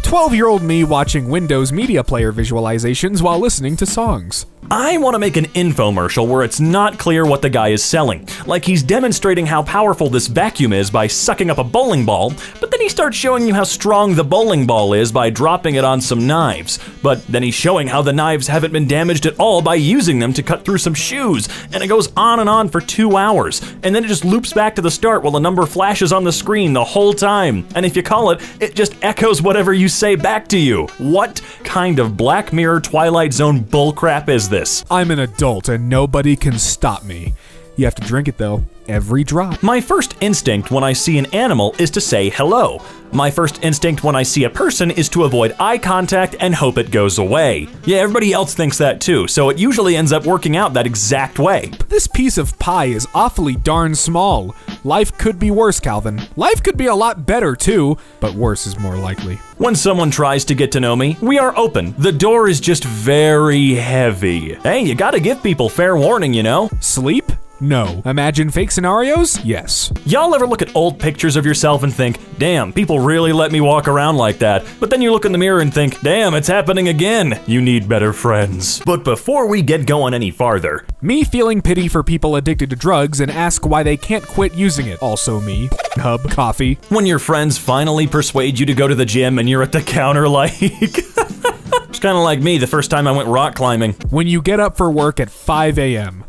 12-year-old me watching Windows Media Player visualizations while listening to songs. I want to make an infomercial where it's not clear what the guy is selling. Like he's demonstrating how powerful this vacuum is by sucking up a bowling ball, but then he starts showing you how strong the bowling ball is by dropping it on some knives. But then he's showing how the knives haven't been damaged at all by using them to cut through some shoes. And it goes on for 2 hours. And then it just loops back to the start while the number flashes on the screen the whole time. And if you call it, it just echoes whatever you say back to you. What kind of Black Mirror Twilight Zone bullcrap is this? I'm an adult and nobody can stop me. You have to drink it though, every drop. My first instinct when I see an animal is to say hello. My first instinct when I see a person is to avoid eye contact and hope it goes away. Yeah, everybody else thinks that too, so it usually ends up working out that exact way. But this piece of pie is awfully darn small. Life could be worse, Calvin. Life could be a lot better too, but worse is more likely. When someone tries to get to know me, we are open. The door is just very heavy. Hey, you gotta give people fair warning, you know? Sleep? No. Imagine fake scenarios? Yes. Y'all ever look at old pictures of yourself and think, damn, people really let me walk around like that? But then you look in the mirror and think, damn, it's happening again. You need better friends. But before we get going any farther, me feeling pity for people addicted to drugs and ask why they can't quit using it. Also me. Hub, coffee. When your friends finally persuade you to go to the gym and you're at the counter like... It's kind of like me the first time I went rock climbing. When you get up for work at 5 a.m.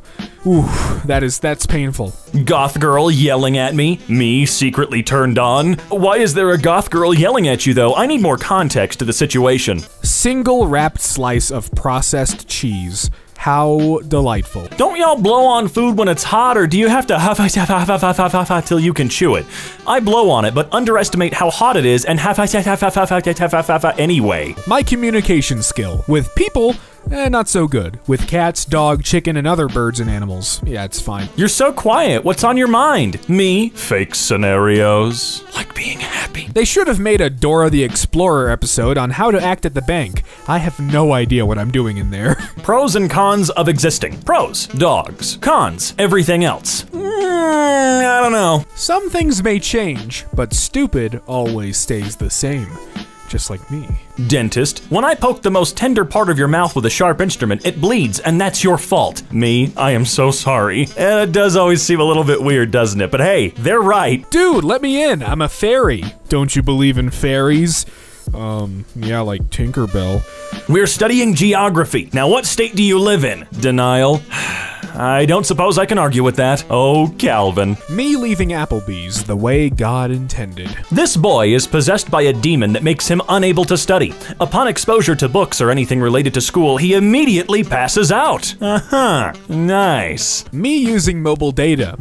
Ooh, that's painful. Goth girl yelling at me secretly turned on. Why is there a goth girl yelling at you though? I need more context to the situation. Single wrapped slice of processed cheese. How delightful. Don't y'all blow on food when it's hot, or do you have to huff till you can chew it? I blow on it, but underestimate how hot it is and huff anyway. My communication skill with people, not so good. With cats, dog, chicken, and other birds and animals, yeah, it's fine. You're so quiet. What's on your mind? Me? Fake scenarios. Like being happy. They should have made a Dora the Explorer episode on how to act at the bank. I have no idea what I'm doing in there. Pros and cons of existing. Pros, dogs. Cons, everything else. I don't know. Some things may change, but stupid always stays the same. Just like me. Dentist, when I poke the most tender part of your mouth with a sharp instrument, it bleeds, and that's your fault. Me, I am so sorry. And it does always seem a little bit weird, doesn't it? But hey, they're right. Dude, let me in. I'm a fairy. Don't you believe in fairies? Yeah, like Tinkerbell. We're studying geography. Now, what state do you live in? Denial. I don't suppose I can argue with that. Oh, Calvin. Me leaving Applebee's the way God intended. This boy is possessed by a demon that makes him unable to study. Upon exposure to books or anything related to school, he immediately passes out. Nice. Me using mobile data,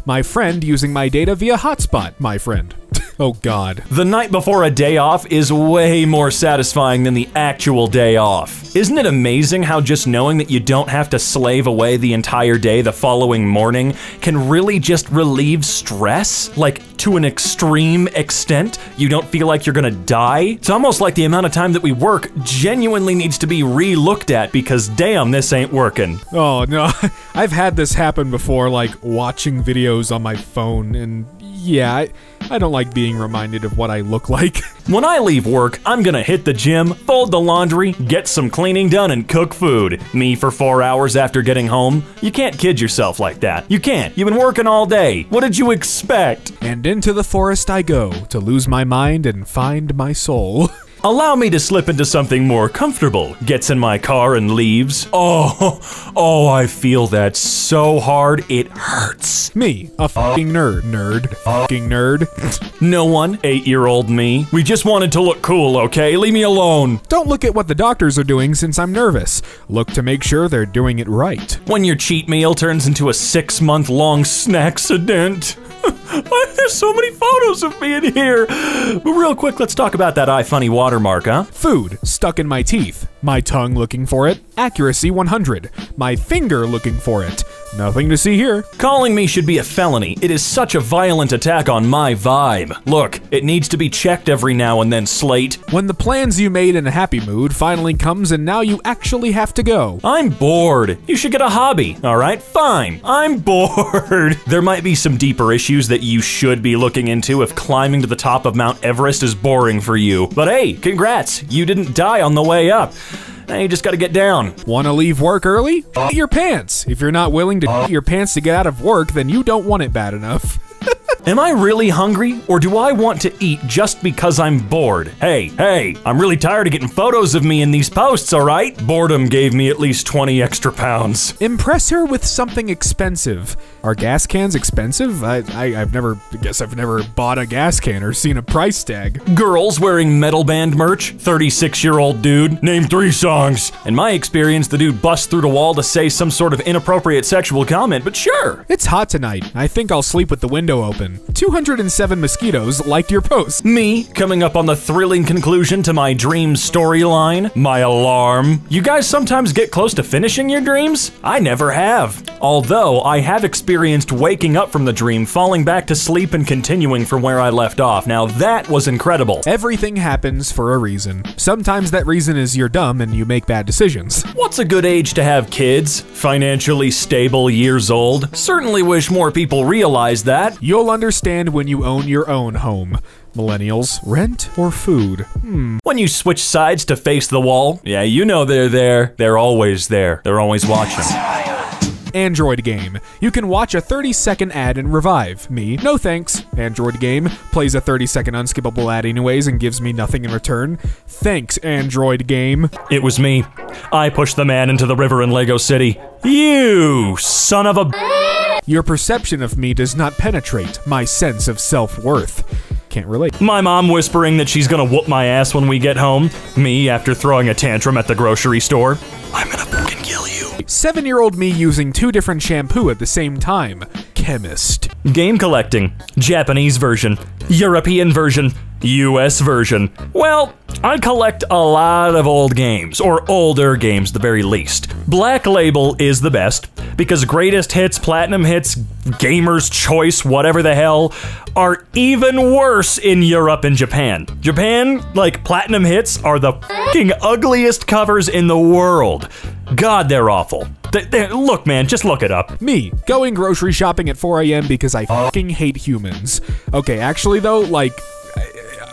my friend using my data via hotspot, my friend. Oh God. The night before a day off is way more satisfying than the actual day off. Isn't it amazing how just knowing that you don't have to slave away the entire day the following morning can really just relieve stress? Like, to an extreme extent, you don't feel like you're gonna die? It's almost like the amount of time that we work genuinely needs to be re-looked at because damn, this ain't working. Oh no, I've had this happen before, like watching videos on my phone, and yeah, I don't like being reminded of what I look like. When I leave work, I'm gonna hit the gym, fold the laundry, get some cleaning done, and cook food. Me for 4 hours after getting home? You can't kid yourself like that. You can't. You've been working all day. What did you expect? And into the forest I go to lose my mind and find my soul. Allow me to slip into something more comfortable. Gets in my car and leaves. Oh, I feel that so hard, it hurts. Me, a fucking nerd. Fucking nerd. No one, 8-year-old me. We just wanted to look cool, okay? Leave me alone. Don't look at what the doctors are doing since I'm nervous. Look to make sure they're doing it right. When your cheat meal turns into a 6-month-long snackcident. Why are there so many photos of me in here? But real quick, let's talk about that iFunny watermark, huh? Food stuck in my teeth. My tongue looking for it. Accuracy 100. My finger looking for it. Nothing to see here. Calling me should be a felony. It is such a violent attack on my vibe. Look, it needs to be checked every now and then, Slate. When the plans you made in a happy mood finally comes and now you actually have to go. I'm bored. You should get a hobby, all right? Fine. I'm bored. There might be some deeper issues that you should be looking into if climbing to the top of Mount Everest is boring for you. But hey, congrats. You didn't die on the way up. Now you just gotta get down. Want to leave work early? Eat your pants. If you're not willing to eat your pants to get out of work, then you don't want it bad enough. Am I really hungry, or do I want to eat just because I'm bored? Hey, I'm really tired of getting photos of me in these posts, all right? Boredom gave me at least 20 extra pounds. Impress her with something expensive. Are gas cans expensive? I've never bought a gas can or seen a price tag. Girls wearing metal band merch, 36-year-old dude, name 3 songs. In my experience, the dude busts through the wall to say some sort of inappropriate sexual comment, but sure. It's hot tonight. I think I'll sleep with the window open. 207 mosquitoes liked your post. Me, coming up on the thrilling conclusion to my dream storyline, my alarm. You guys sometimes get close to finishing your dreams? I never have. Although, I have experienced waking up from the dream, falling back to sleep, and continuing from where I left off. Now that was incredible. Everything happens for a reason. Sometimes that reason is you're dumb and you make bad decisions. What's a good age to have kids? Financially stable, years old? Certainly wish more people realize that. You'll understand when you own your own home. Millennials, rent or food? When you switch sides to face the wall, yeah, you know they're there. They're always there. They're always watching. Android game. You can watch a 30-second ad and revive. Me, no thanks. Android game plays a 30-second unskippable ad anyways and gives me nothing in return. Thanks, Android game. It was me. I pushed the man into the river in Lego City. You son of a... Your perception of me does not penetrate my sense of self-worth. Can't relate. My mom whispering that she's gonna whoop my ass when we get home. Me after throwing a tantrum at the grocery store. I'm gonna fucking kill you. 7-year-old me using 2 different shampoo at the same time. Chemist. Game collecting. Japanese version. European version. US version. Well, I collect a lot of old games, or older games at the very least. Black Label is the best, because greatest hits, platinum hits, gamer's choice, whatever the hell, are even worse in Europe and Japan. Japan, like, platinum hits are the fucking ugliest covers in the world. God, they're awful. Look, man, just look it up. Me, going grocery shopping at 4 a.m. because I fucking hate humans. Okay, actually though, like,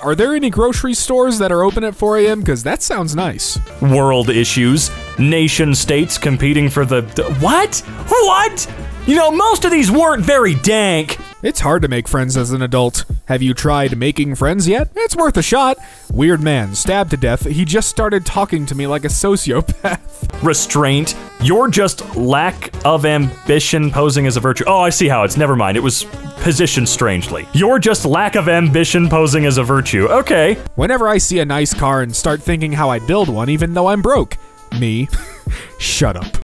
are there any grocery stores that are open at 4 a.m.? Because that sounds nice. World issues. Nation states competing for the what? What? You know, most of these weren't very dank. It's hard to make friends as an adult. Have you tried making friends yet? It's worth a shot. Weird man, stabbed to death. He just started talking to me like a sociopath. Restraint. You're just lack of ambition posing as a virtue. Oh, I see how it's. Never mind. It was positioned strangely. You're just lack of ambition posing as a virtue. Okay. Whenever I see a nice car and start thinking how I'd build one even though I'm broke. Me. Shut up.